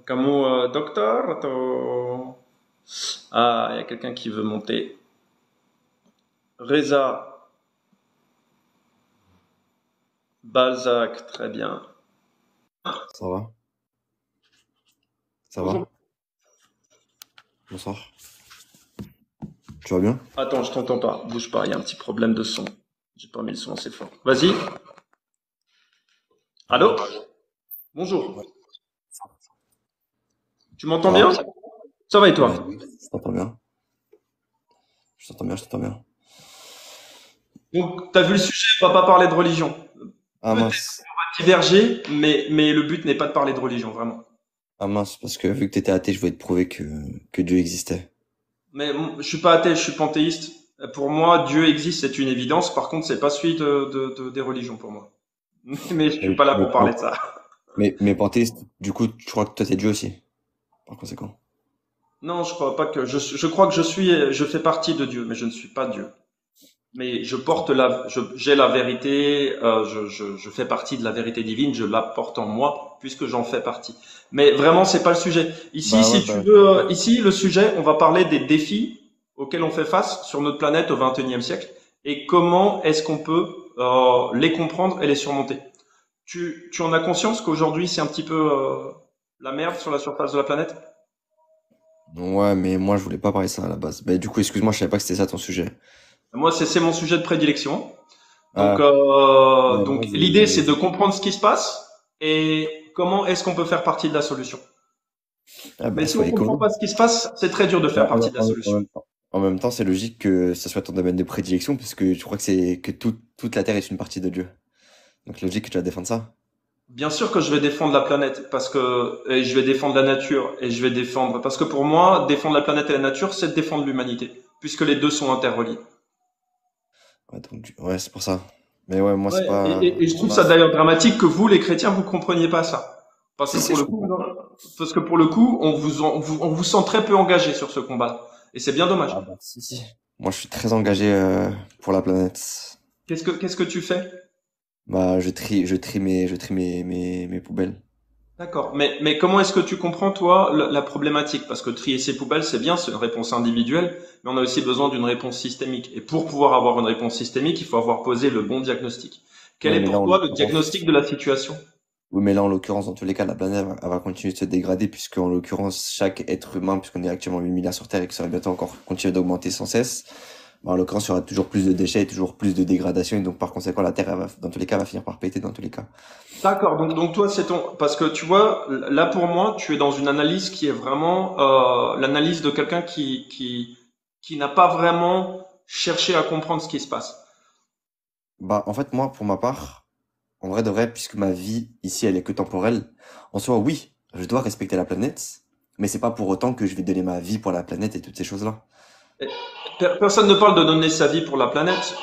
Kamu docteur atau il y a quelqu'un qui veut monter. Reza Balzac, très bien. Ça va? Ça Bonjour. va? Bonsoir. Tu vas bien? Attends, je t'entends pas. Bouge pas, il y a un petit problème de son. J'ai pas mis le son assez fort. Vas-y. Allô? Bonjour. Ouais. Tu m'entends Ça bien? va? Ça va et Ouais, toi? oui. Je t'entends bien. Je t'entends bien, je t'entends bien. Donc, t'as vu le sujet, on va pas parler de religion. Ah Peut-être mince. diverger, mais le but n'est pas de parler de religion, vraiment. Ah mince, parce que vu que t'étais athée, je voulais te prouver que Dieu existait. Mais je suis pas athée, je suis panthéiste. Pour moi, Dieu existe, c'est une évidence. Par contre, c'est pas celui des religions pour moi. Mais je suis Mais, pas là mais, pour parler de ça. mais panthéiste, du coup, tu crois que toi t'es Dieu aussi, par conséquent. Non, je crois pas que je crois que je fais partie de Dieu, mais je ne suis pas Dieu. Mais je porte j'ai la vérité, je fais partie de la vérité divine, je la porte en moi puisque j'en fais partie. Mais vraiment, c'est pas le sujet. Ici, Bah ouais, si tu bah. veux, ici le sujet, on va parler des défis auxquels on fait face sur notre planète au XXIe siècle et comment est-ce qu'on peut les comprendre et les surmonter. Tu en as conscience qu'aujourd'hui c'est un petit peu la merde sur la surface de la planète? Ouais, mais moi je voulais pas parler de ça à la base. Bah du coup, excuse-moi, je savais pas que c'était ça ton sujet. Moi, c'est mon sujet de prédilection. Donc, Ah, ouais, donc l'idée, c'est de comprendre ce qui se passe et comment est-ce qu'on peut faire partie de la solution. ah Mais bah si on sois comprend écolo. pas ce qui se passe, c'est très dur de faire Bah, partie de la solution. en même temps, c'est logique que ça soit ton domaine de prédilection, parce que tu crois que c'est que toute la Terre est une partie de Dieu. Donc logique que tu vas défendre ça. Bien sûr que je vais défendre la planète parce que et je vais défendre la nature et je vais défendre parce que pour moi, défendre la planète et la nature, c'est défendre l'humanité puisque les deux sont interreliés. Ouais, ouais, c'est pour ça. Mais ouais, moi, Ouais, c'est pas. et je trouve ça d'ailleurs dramatique que vous, les chrétiens, vous compreniez pas ça. Parce que Si, si, pour je le coup, comprends. parce que pour le coup, on vous sent très peu engagé sur ce combat. Et c'est bien dommage. Ah bah, si, si. Moi, je suis très engagé pour la planète. Qu'est-ce que tu fais? Bah, je trie mes poubelles. D'accord. Mais comment est-ce que tu comprends, toi, la problématique? Parce que trier ses poubelles, c'est bien, c'est une réponse individuelle, mais on a aussi besoin d'une réponse systémique. Et pour pouvoir avoir une réponse systémique, il faut avoir posé le bon diagnostic. Quel Ouais, est mais là, pour en toi le diagnostic l'occurrence. de la situation? Oui, mais là, en l'occurrence, dans tous les cas, la planète elle va continuer de se dégrader, puisque, en l'occurrence, chaque être humain, puisqu'on est actuellement 8 milliards sur Terre et que ça va bientôt encore continuer d'augmenter sans cesse, bah, en l'occurrence, il y aura toujours plus de déchets et toujours plus de dégradation, et donc, par conséquent, la Terre, elle va, dans tous les cas, va finir par péter, dans tous les cas. D'accord, donc toi c'est ton parce que tu vois là pour moi tu es dans une analyse qui est vraiment l'analyse de quelqu'un qui n'a pas vraiment cherché à comprendre ce qui se passe. Bah, en fait, moi, pour ma part, en vrai de vrai, puisque ma vie ici, elle est que temporelle, en soi, oui, je dois respecter la planète, mais c'est pas pour autant que je vais donner ma vie pour la planète et toutes ces choses-là. Et personne ne parle de donner sa vie pour la planète.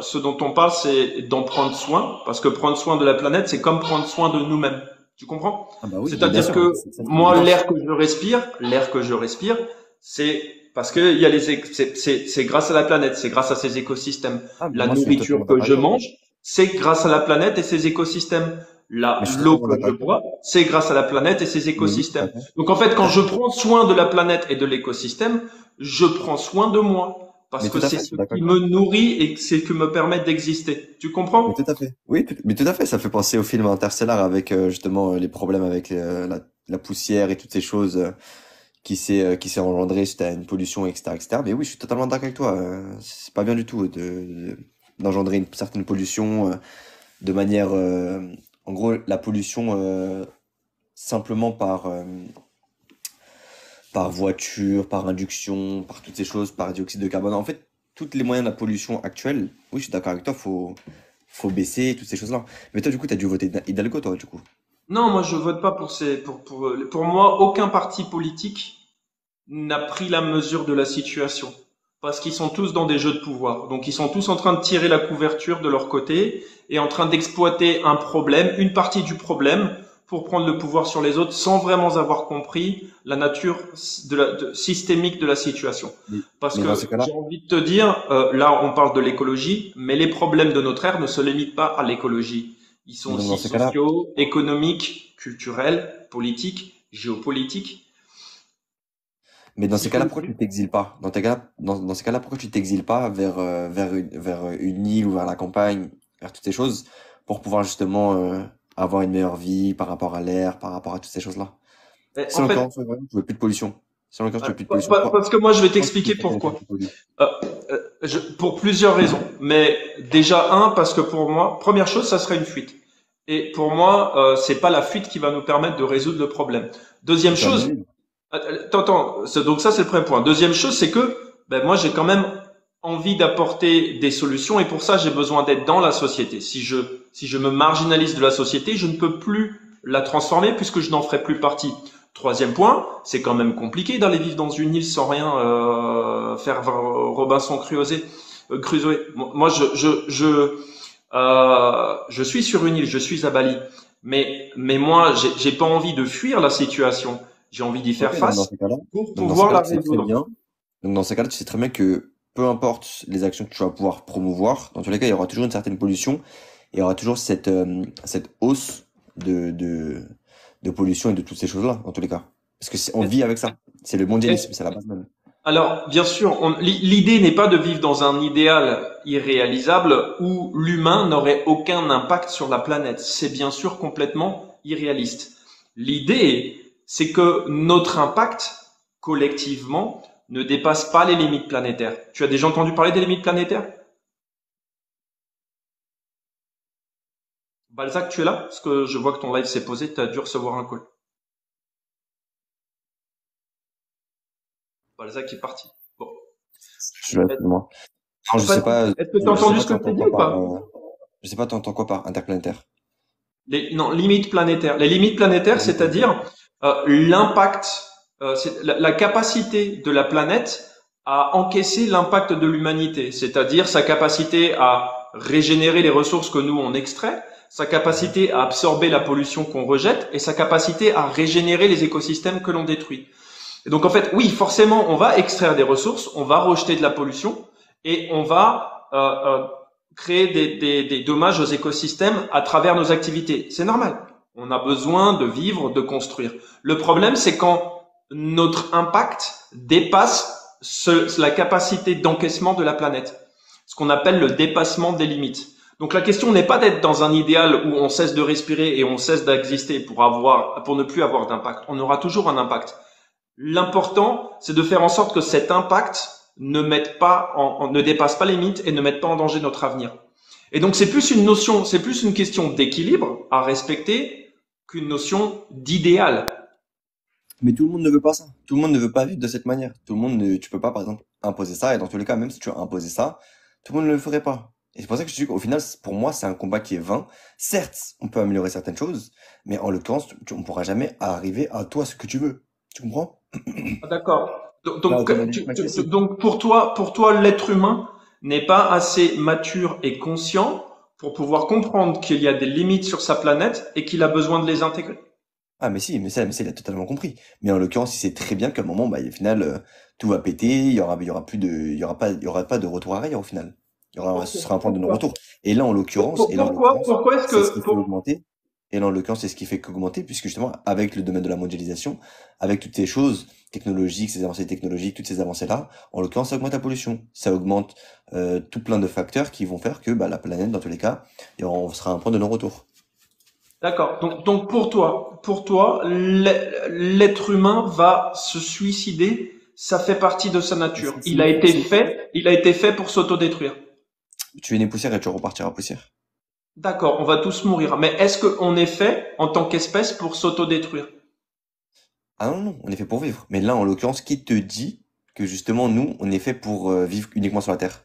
Ce dont on parle c'est d'en prendre soin parce que prendre soin de la planète c'est comme prendre soin de nous-mêmes. Tu comprends? Ah bah oui, mais bien C'est-à-dire sûr, que c'est une moi évidence. l'air que je respire, c'est parce que il y a c'est grâce à la planète, c'est grâce à ses écosystèmes. Ah, mais La moi, je suis nourriture totalement que d'accord je avec toi. mange, c'est grâce à la planète et ses écosystèmes. Mais je suis L'eau totalement que d'accord je avec toi. bois, c'est grâce à la planète et ses Mais oui, tout à écosystèmes. fait. Donc en fait, Tout quand à je fait. prends soin de la planète et de l'écosystème, je prends soin de moi parce Mais que tout à c'est fait, je ce suis d'accord qui avec me toi. nourrit et c'est ce qui me permet d'exister. Tu Mais tout comprends? à fait. Oui, mais tout à fait. Ça fait penser au film Interstellar avec justement les problèmes avec la poussière et toutes ces choses qui s'est engendrée suite à une pollution, etc., etc. Mais oui, je suis totalement d'accord avec toi. C'est pas bien du tout d'engendrer une certaine pollution de manière, en gros, la pollution simplement par voiture, par induction, par toutes ces choses, par dioxyde de carbone. En fait, tous les moyens de la pollution actuelle, oui, je suis d'accord avec toi, faut baisser toutes ces choses-là. Mais toi, du coup, t'as dû voter Hidalgo, toi, du coup. Non, moi je vote pas pour moi aucun parti politique n'a pris la mesure de la situation parce qu'ils sont tous dans des jeux de pouvoir. Donc ils sont tous en train de tirer la couverture de leur côté et en train d'exploiter un problème, une partie du problème pour prendre le pouvoir sur les autres sans vraiment avoir compris la nature systémique de la situation. Mais, Parce mais dans que ces cas-là, j'ai envie de te dire, là on parle de l'écologie, mais les problèmes de notre ère ne se limitent pas à l'écologie. Ils sont mais donc dans aussi ces cas-là, sociaux, économiques, culturels, politiques géopolitique Mais dans qu'il ces faut cas-là, pourquoi tu t'exiles pas? Dans ces cas-là, pourquoi tu t'exiles pas vers une île ou vers la campagne, vers toutes ces choses, pour pouvoir justement avoir une meilleure vie par rapport à l'air, par rapport à toutes ces choses-là? Si En en fait, l'occurrence, ouais, tu veux plus de pollution. Si en l'occurrence, tu veux plus de pollution, parce que moi, je vais pourquoi tu t'expliquer préfères quelqu'un pourquoi. qui pollue? Euh, pour plusieurs raisons. Mais déjà, parce que pour moi, première chose, ça serait une fuite. Et pour moi, c'est pas la fuite qui va nous permettre de résoudre le problème. Deuxième Tu vas mieux chose, vivre. donc ça c'est le premier point. Deuxième chose, c'est que moi j'ai quand même envie d'apporter des solutions et pour ça j'ai besoin d'être dans la société. Si je me marginalise de la société, je ne peux plus la transformer puisque je n'en ferai plus partie. Troisième point, c'est quand même compliqué d'aller vivre dans une île sans rien faire Robinson Crusoe. Moi je suis sur une île, je suis à Bali, mais moi j'ai pas envie de fuir la situation. J'ai envie d'y faire Ok, donc dans face ces cas-là, pour donc dans ces pouvoir cas-là, la tu sais très résoudre. bien. Donc dans ces cas-là, tu sais très bien que peu importe les actions que tu vas pouvoir promouvoir, dans tous les cas, il y aura toujours une certaine pollution, et il y aura toujours cette hausse de, de, de pollution et de toutes ces choses-là, dans tous les cas. Parce que on vit avec ça. C'est le mondialisme, c'est la base même. Alors, bien sûr, l'idée n'est pas de vivre dans un idéal irréalisable où l'humain n'aurait aucun impact sur la planète. C'est bien sûr complètement irréaliste. L'idée, c'est que notre impact, collectivement, ne dépasse pas les limites planétaires. Tu as déjà entendu parler des limites planétaires? Balzac, tu es là? Parce que je vois que ton live s'est posé, tu as dû recevoir un call. Balzac est parti. Bon. Je suis là, excuse-moi. Non, En fait, est-ce que tu as je sais entendu pas, ce tu que je t'ai entends dit quoi ou par, pas? je sais pas, tu entends quoi par interplanétaire? Non, limites planétaires. Les limites planétaires, Limite planétaire. c'est-à-dire l'impact, c'est la capacité de la planète à encaisser l'impact de l'humanité, c'est-à-dire sa capacité à régénérer les ressources que nous on extrait, sa Mhm. capacité à absorber la pollution qu'on rejette et sa capacité à régénérer les écosystèmes que l'on détruit. Et donc en fait, oui, forcément, on va extraire des ressources, on va rejeter de la pollution et on va créer des dommages aux écosystèmes à travers nos activités. C'est normal. On a besoin de vivre, de construire. Le problème, c'est quand notre impact dépasse la capacité d'encaissement de la planète, ce qu'on appelle le dépassement des limites. Donc la question n'est pas d'être dans un idéal où on cesse de respirer et on cesse d'exister pour ne plus avoir d'impact. On aura toujours un impact. L'important, c'est de faire en sorte que cet impact ne dépasse pas les limites et ne mette pas en danger notre avenir. Et donc c'est plus une question d'équilibre à respecter qu'une notion d'idéal. Mais tout le monde ne veut pas ça. Tout le monde ne veut pas vivre de cette manière. Tout le monde ne, tu peux pas, par exemple, imposer ça. Et dans tous les cas, même si tu as imposé ça, tout le monde ne le ferait pas. Et c'est pour ça que je dis qu'au final, pour moi, c'est un combat qui est vain. Certes, on peut améliorer certaines choses, mais en l'occurrence, on pourra jamais arriver à toi ce que tu veux. Tu comprends? Ah, d'accord. Là, automobilisme classique. Donc pour toi, l'être humain n'est pas assez mature et conscient pour pouvoir comprendre qu'il y a des limites sur sa planète et qu'il a besoin de les intégrer. Ah, mais ça, il a totalement compris. Mais en l'occurrence, il sait très bien qu'à un moment, bah, au final, tout va péter, il y aura plus de, il y aura pas de retour arrière, au final. Ce Ok. sera un point de Pourquoi? non-retour. Et là, en l'occurrence, Pourquoi est-ce c'est ce que qui fait augmenter. Et là, en l'occurrence, c'est ce qui fait qu'augmenter, puisque justement, avec le domaine de la mondialisation, avec toutes ces choses technologiques, ces avancées technologiques, toutes ces avancées-là, en l'occurrence, ça augmente la pollution. Ça augmente, tout plein de facteurs qui vont faire que, bah, la planète, dans tous les cas, on sera à un point de non-retour. D'accord. Donc pour toi, l'être humain va se suicider. Ça fait partie de sa Et nature. c'est une poussière. Il a été fait pour s'autodétruire. Tu es une poussière et tu repartiras poussière. D'accord, on va tous mourir. Mais est-ce qu'on est fait en tant qu'espèce pour s'autodétruire? Ah non, non, on est fait pour vivre. Mais là, en l'occurrence, qui te dit que justement, nous, on est fait pour vivre uniquement sur la Terre?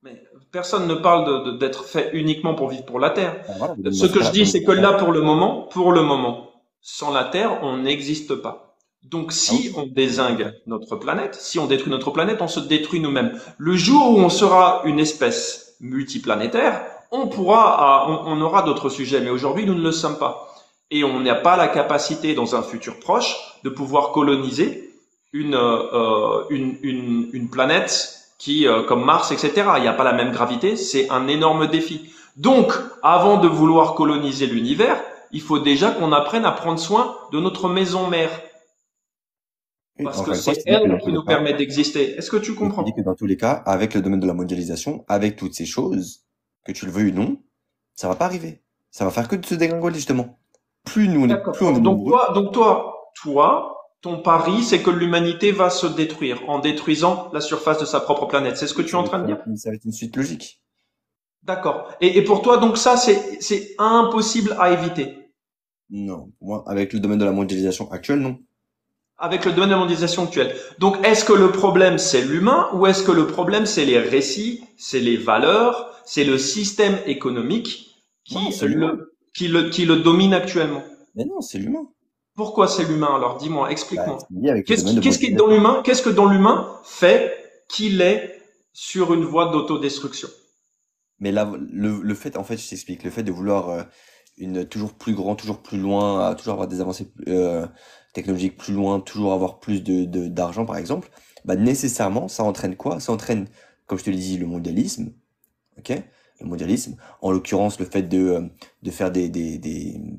Mais personne ne parle d'être fait uniquement pour vivre pour la Terre. Ah, voilà, Ce dans ce que je cas-là, dis, c'est que là, pour le moment, sans la Terre, on n'existe pas. Donc, ah oui, si on dézingue notre planète, si on détruit notre planète, on se détruit nous-mêmes. Le jour où on sera une espèce multiplanétaire, on aura d'autres sujets, mais aujourd'hui, nous ne le sommes pas. Et on n'a pas la capacité, dans un futur proche, de pouvoir coloniser une planète comme Mars, etc. Il n'y a pas la même gravité, c'est un énorme défi. Donc, avant de vouloir coloniser l'univers, il faut déjà qu'on apprenne à prendre soin de notre maison mère. Oui, Parce que encore une fois, je c'est te dis que elle dans tous qui les nous cas, permet d'exister. Est-ce que tu je te dis que comprends? dans tous les cas, avec le domaine de la mondialisation, avec toutes ces choses, que tu le veuilles ou non, ça va pas arriver. Ça va faire que de se dégringoler, justement. D'accord. Plus on est nombreux, Ton pari, c'est que l'humanité va se détruire en détruisant la surface de sa propre planète. C'est ce que oui, tu es en train de dire? ça va être une suite logique. D'accord. Et pour toi, donc ça, c'est impossible à éviter. Non, pour moi, avec le domaine de la mondialisation actuelle, non. Avec le domaine de la mondialisation actuelle. Donc, est-ce que le problème, c'est l'humain ou est-ce que le problème, c'est les récits, c'est les valeurs, c'est le système économique Non, c'est l'humain. qui le domine actuellement? Mais non, c'est l'humain. Pourquoi c'est l'humain? Alors, dis-moi, Bah, explique-moi. c'est lié avec le domaine de Qu'est-ce qui est dans mondialisation. l'humain? Qu'est-ce que dans l'humain fait qu'il est sur une voie d'autodestruction? Mais là, le fait, en fait, je t'explique, le fait de vouloir une toujours plus grand, toujours plus loin, toujours avoir des avancées technologiques plus loin, toujours avoir plus d'argent, par exemple, bah nécessairement, ça entraîne quoi? Ça entraîne, comme je te l'ai dit, le mondialisme, ok? Le mondialisme, en l'occurrence, le fait de faire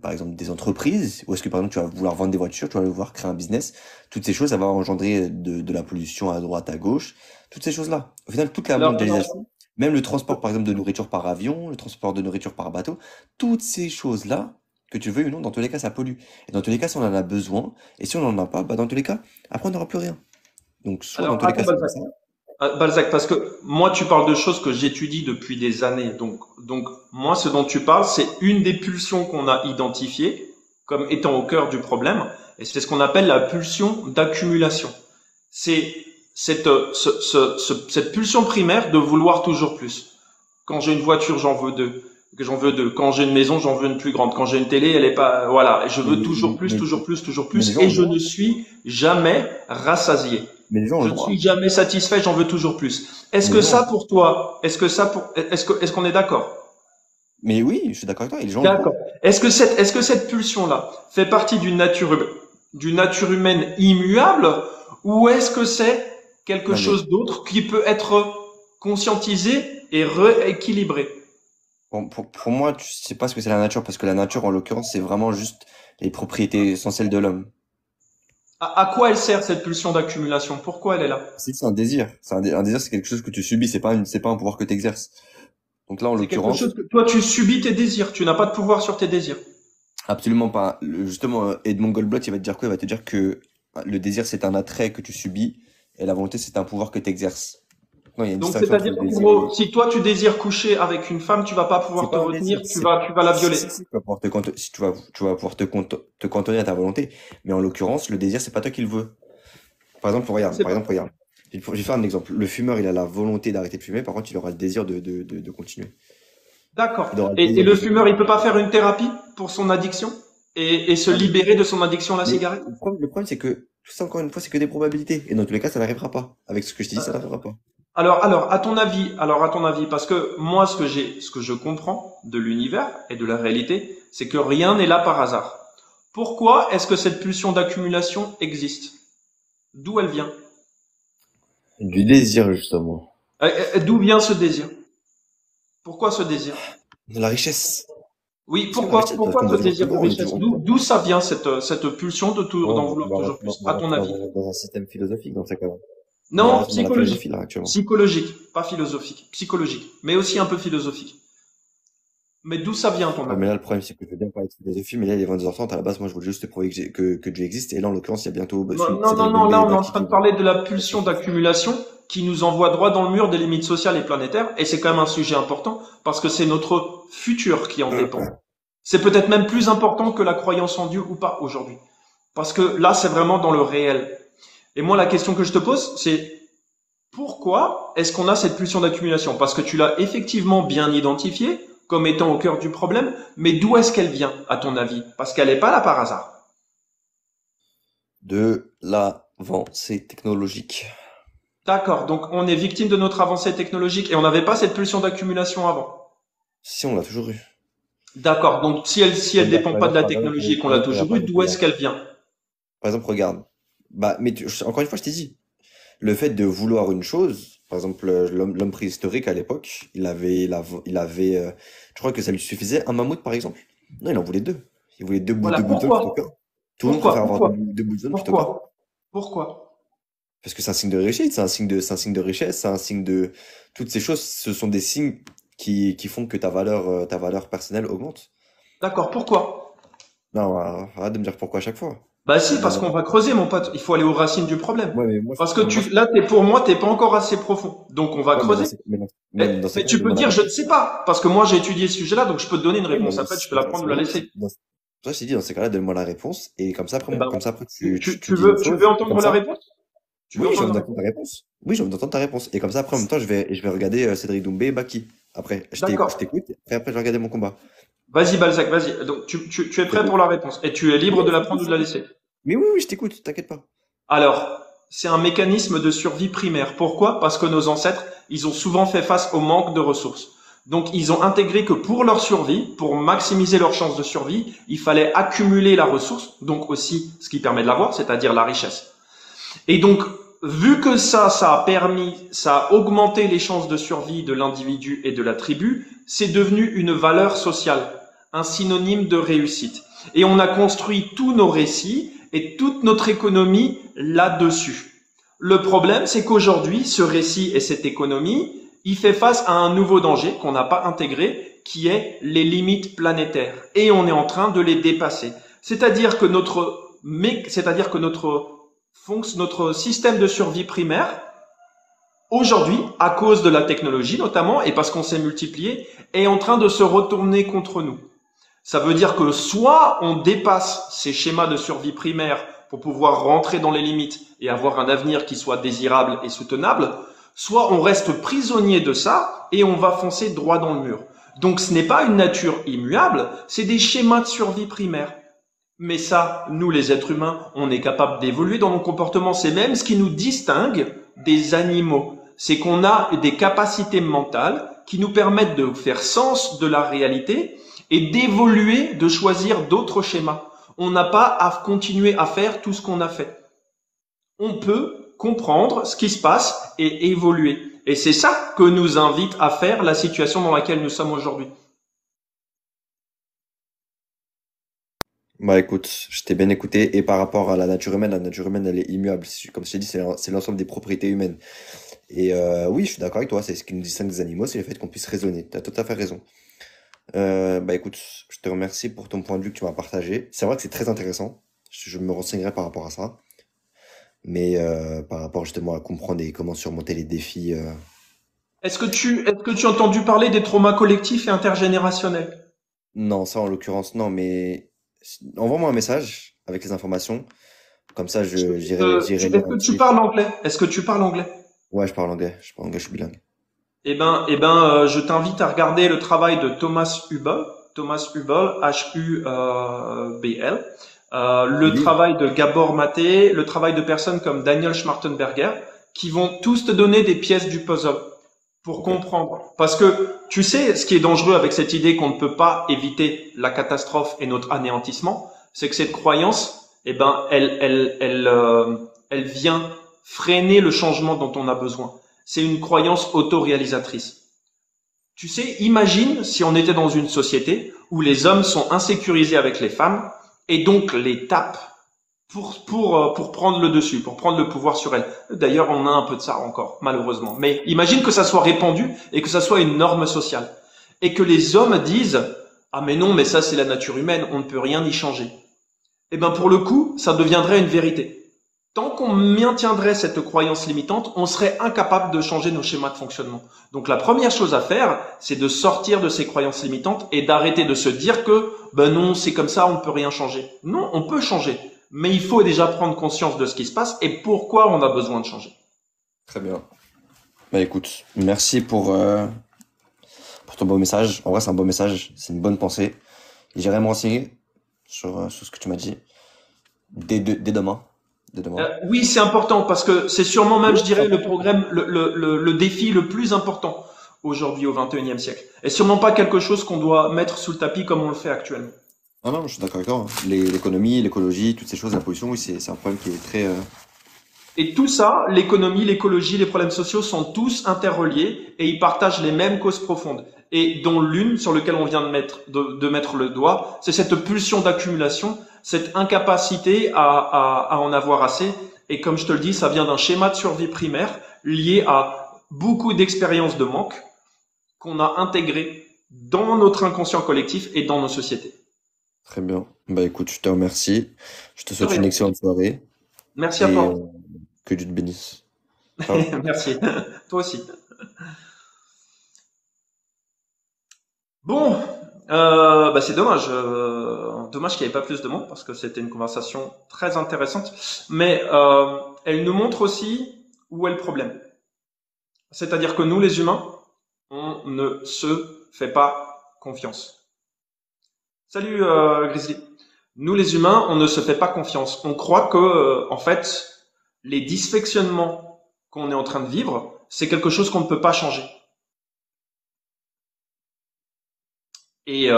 par exemple, des entreprises, ou est-ce que, par exemple, tu vas vouloir vendre des voitures, tu vas vouloir créer un business, toutes ces choses, ça va engendrer de la pollution à droite, à gauche, toutes ces choses-là. Au final, toute la Alors, mondialisation, même le transport, par exemple, de nourriture par avion, le transport de nourriture par bateau, toutes ces choses-là, que tu le veuilles ou non, dans tous les cas, ça pollue. Et dans tous les cas, si on en a besoin, et si on n'en a pas, bah, dans tous les cas, après, on n'aura plus rien. Donc, soit dans tous les cas, attends, c'est comme ça. Balzac, parce que moi, tu parles de choses que j'étudie depuis des années. Donc, moi, ce dont tu parles, c'est une des pulsions qu'on a identifiées comme étant au cœur du problème, et c'est ce qu'on appelle la pulsion d'accumulation. C'est cette pulsion primaire de vouloir toujours plus. Quand j'ai une voiture, j'en veux deux. Que j'en veux deux. Quand j'ai une maison, j'en veux une plus grande. Quand j'ai une télé, elle est pas, voilà. Je Mais, veux toujours plus, mais, toujours plus, toujours mais les plus. gens ont Et le je droit. ne suis jamais rassasié. Mais les gens ont Je le ne suis droit. jamais satisfait, j'en veux toujours plus. Est-ce Mais les que gens ont le ça droit. pour toi, est-ce qu'on est d'accord? Mais oui, je suis d'accord avec toi, et les gens ont le D'accord. droit. Est-ce que cette pulsion-là fait partie d'une nature humaine immuable ou est-ce que c'est quelque Non, mais chose d'autre qui peut être conscientisé et rééquilibré? pour moi, tu sais pas ce que c'est la nature, parce que la nature, en l'occurrence, c'est vraiment juste les propriétés essentielles de l'homme. À quoi elle sert cette pulsion d'accumulation? Pourquoi elle est là? C'est un désir. Un désir, c'est quelque chose que tu subis, c'est pas un pouvoir que tu exerces. Donc là, en C'est quelque l'occurrence, chose que toi tu subis tes désirs, tu n'as pas de pouvoir sur tes désirs. absolument pas. Justement, Edmond Goldblatt, il va te dire quoi? Il va te dire que le désir, c'est un attrait que tu subis, et la volonté, c'est un pouvoir que tu exerces. Non, il y a une Donc, distinction entre c'est-à-dire le qu'en désir gros, et... si toi tu désires coucher avec une femme, tu vas pas C'est pouvoir te pas un désir, retenir, tu vas la violer. si, tu vas pouvoir si tu vas pouvoir te cantonner à ta volonté. Mais en l'occurrence, le désir, c'est pas toi qui le veux. C'est pas. Regarde. Je vais faire un exemple. Le fumeur, il a la volonté d'arrêter de fumer, par contre, il aura le désir de continuer. D'accord. Il aura le Et désir le de fumeur, il peut pas faire une thérapie pour son addiction et se Non, libérer de son addiction à la mais cigarette? le problème, c'est que, tout ça, encore une fois, c'est que des probabilités. Et dans tous les cas, ça n'arrivera pas. Avec ce que je te dis, ça n'arrivera pas. À ton avis, parce que moi, ce que je comprends de l'univers et de la réalité, c'est que rien n'est là par hasard. Pourquoi est-ce que cette pulsion d'accumulation existe? D'où elle vient? Du désir, justement. D'où vient ce désir? Pourquoi ce désir? De la richesse. Oui, Parce que la richesse, parce pourquoi qu'on ce veut toujours plus désir de grand. richesse? D'où ça vient cette pulsion d'en vouloir On va toujours plus, à ton avis? rentrer dans un système philosophique dans ces cas-là. On Non, rentre dans la philosophie, là, actuellement. psychologique, pas philosophique, psychologique, mais aussi un peu philosophique. Mais d'où ça vient, à ton Ouais, mais avis? là, le problème, c'est que je veux bien parler de philosophie, mais là, il est 22h30. À la base, moi, je voulais juste te prouver que Dieu existe. Et là, en l'occurrence, il y a bientôt Cédric Non, là, on est Benbéba en train de qui parler de la va pulsion sortir. d'accumulation qui nous envoie droit dans le mur des limites sociales et planétaires, et c'est quand même un sujet important, parce que c'est notre futur qui en dépend. C'est peut-être même plus important que la croyance en Dieu ou pas aujourd'hui. Parce que là, c'est vraiment dans le réel. Et moi, la question que je te pose, c'est pourquoi est-ce qu'on a cette pulsion d'accumulation? Parce que tu l'as effectivement bien identifiée comme étant au cœur du problème, mais d'où est-ce qu'elle vient, à ton avis? Parce qu'elle n'est pas là par hasard. De l'avancée technologique. D'accord, donc on est victime de notre avancée technologique et on n'avait pas cette pulsion d'accumulation avant. Si, on l'a toujours eu. D'accord, donc si elle dépend pas de la technologie et qu'on l'a toujours eu, d'où est-ce Regarde. qu'elle vient? Par exemple, regarde. Bah, mais encore une fois, je t'ai dit. Le fait de vouloir une chose, par exemple, l'homme préhistorique à l'époque, je crois que ça lui suffisait un mammouth, par exemple. Non, il en voulait deux. Ils voulaient Voilà. deux bouts de viande plutôt qu'un. Pourquoi? Tout le monde Pourquoi? préfère avoir Pourquoi? deux bouts de viande plutôt qu'un. Pourquoi? Pourquoi? Parce que c'est un signe de réussite, c'est un signe de richesse, c'est un signe de... Toutes ces choses, ce sont des signes qui font que ta valeur personnelle augmente. D'accord, pourquoi? Non, arrête de me dire pourquoi à chaque fois. Bah si, parce Non. qu'on va creuser, mon pote. Il faut aller aux racines du problème. Ouais, mais moi, Parce que moi, là, pour moi, t'es pas encore assez profond. Donc, on va ouais, mais creuser. dans ces Mais cas-là, tu peux donne-moi la dire, je ne réponse. sais pas. Parce que moi, j'ai étudié ce sujet-là, donc je peux te donner une Oui, mais réponse. Après, tu peux la prendre ou la laisser. toi, je t'ai dit, dans ces cas-là, donne-moi la réponse. Et Eh ben, comme ça, après, tu tu dis une tu chose. veux Et comme entendre la ça, réponse? Tu veux oui, j'ai entendre envie la d'entendre réponse? ta réponse. Oui, j'ai envie d'entendre ta réponse. Et comme ça, après, en même temps, je vais regarder Cédric Doumbé et Baki. Après, je D'accord. t'écoute. Et après, je vais regarder mon combat. Vas-y, Balzac, vas-y. Donc, tu es Je prêt pour t'écoute. la réponse. Et tu es libre Oui, de je la t'écoute, prendre ou je de la t'écoute. laisser. Mais oui, je t'écoute, t'inquiète pas. Alors, c'est un mécanisme de survie primaire. Pourquoi? Parce que nos ancêtres, ils ont souvent fait face au manque de ressources. Donc, ils ont intégré que pour leur survie, pour maximiser leurs chances de survie, il fallait accumuler la ressource, donc aussi ce qui permet de l'avoir, c'est-à-dire la richesse. Et donc, vu que ça a augmenté les chances de survie de l'individu et de la tribu, c'est devenu une valeur sociale, un synonyme de réussite. Et on a construit tous nos récits et toute notre économie là-dessus. Le problème, c'est qu'aujourd'hui, ce récit et cette économie, il fait face à un nouveau danger qu'on n'a pas intégré, qui est les limites planétaires. Et on est en train de les dépasser. C'est-à-dire que notre système de survie primaire, aujourd'hui, à cause de la technologie notamment, et parce qu'on s'est multiplié, est en train de se retourner contre nous. Ça veut dire que soit on dépasse ces schémas de survie primaire pour pouvoir rentrer dans les limites et avoir un avenir qui soit désirable et soutenable, soit on reste prisonnier de ça et on va foncer droit dans le mur. Donc ce n'est pas une nature immuable, c'est des schémas de survie primaire. Mais ça, nous les êtres humains, on est capable d'évoluer dans nos comportements. C'est même ce qui nous distingue des animaux. C'est qu'on a des capacités mentales qui nous permettent de faire sens de la réalité et d'évoluer, de choisir d'autres schémas. On n'a pas à continuer à faire tout ce qu'on a fait. On peut comprendre ce qui se passe et évoluer. Et c'est ça que nous invite à faire la situation dans laquelle nous sommes aujourd'hui. Bah écoute, je t'ai bien écouté. Et par rapport à la nature humaine, elle est immuable. Comme je t'ai dit, c'est l'ensemble des propriétés humaines. Et oui, je suis d'accord avec toi. C'est ce qui nous distingue des animaux, c'est le fait qu'on puisse raisonner. Tu as tout à fait raison. Bah écoute, je te remercie pour ton point de vue que tu m'as partagé. C'est vrai que c'est très intéressant. Je me renseignerai par rapport à ça. Mais par rapport justement à comprendre et comment surmonter les défis. Est-ce que tu as entendu parler des traumas collectifs et intergénérationnels? Non, ça en l'occurrence, non, mais envoie-moi un message avec les informations. Comme ça, j'irai Est-ce lire un que tu petit. parles anglais? Est-ce que tu parles anglais? Ouais, je parle anglais. Je parle anglais, je suis bilingue. Je t'invite à regarder le travail de Thomas Hubel, Hubl, Le le livre? travail de Gabor Maté, le travail de personnes comme Daniel Schmartenberger, qui vont tous te donner des pièces du puzzle pour Ok. comprendre. Parce que tu sais, ce qui est dangereux avec cette idée qu'on ne peut pas éviter la catastrophe et notre anéantissement, c'est que cette croyance, elle vient freiner le changement dont on a besoin. C'est une croyance autoréalisatrice. Tu sais, imagine si on était dans une société où les hommes sont insécurisés avec les femmes et donc les tapent pour prendre le dessus, pour prendre le pouvoir sur elles. D'ailleurs, on a un peu de ça encore, malheureusement. Mais imagine que ça soit répandu et que ça soit une norme sociale. Et que les hommes disent, ah mais non, mais ça c'est la nature humaine, on ne peut rien y changer. Eh bien pour le coup, ça deviendrait une vérité. Tant qu'on maintiendrait cette croyance limitante, on serait incapable de changer nos schémas de fonctionnement. Donc la première chose à faire, c'est de sortir de ces croyances limitantes et d'arrêter de se dire que ben non, c'est comme ça, on ne peut rien changer. Non, on peut changer, mais il faut déjà prendre conscience de ce qui se passe et pourquoi on a besoin de changer. Très bien. Bah écoute, merci pour ton beau message. En vrai, c'est un beau message, c'est une bonne pensée. J'irai me renseigner sur ce que tu m'as dit dès demain. Dès demain. Oui, c'est important parce que c'est sûrement même, Oui, je dirais, le programme, le défi le plus important aujourd'hui au XXIe siècle. Et sûrement pas quelque chose qu'on doit mettre sous le tapis comme on le fait actuellement. Ah non, je suis d'accord avec toi, hein. L'économie, l'écologie, toutes ces choses, la pollution, oui, c'est un problème qui est très, Et tout ça, l'économie, l'écologie, les problèmes sociaux sont tous interreliés et ils partagent les mêmes causes profondes. Et dont l'une sur laquelle on vient de mettre le doigt, c'est cette pulsion d'accumulation, cette incapacité à en avoir assez. Et comme je te le dis, ça vient d'un schéma de survie primaire lié à beaucoup d'expériences de manque qu'on a intégrées dans notre inconscient collectif et dans nos sociétés. Très bien. Bah écoute, je te remercie. Je te De souhaite une rien. excellente soirée Merci à et toi. que Dieu te bénisse. Ciao. Merci. Toi aussi. Bon, bah c'est dommage. Dommage qu'il n'y ait pas plus de monde parce que c'était une conversation très intéressante. Mais elle nous montre aussi où est le problème. C'est-à-dire que nous, les humains, on ne se fait pas confiance. Salut Grizzly. Nous, les humains, on ne se fait pas confiance. On croit que, en fait, les dysfonctionnements qu'on est en train de vivre, c'est quelque chose qu'on ne peut pas changer. Et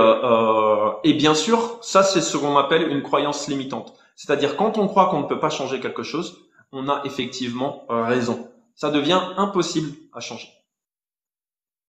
bien sûr, ça c'est ce qu'on appelle une croyance limitante. C'est-à-dire quand on croit qu'on ne peut pas changer quelque chose, on a effectivement raison. Ça devient impossible à changer.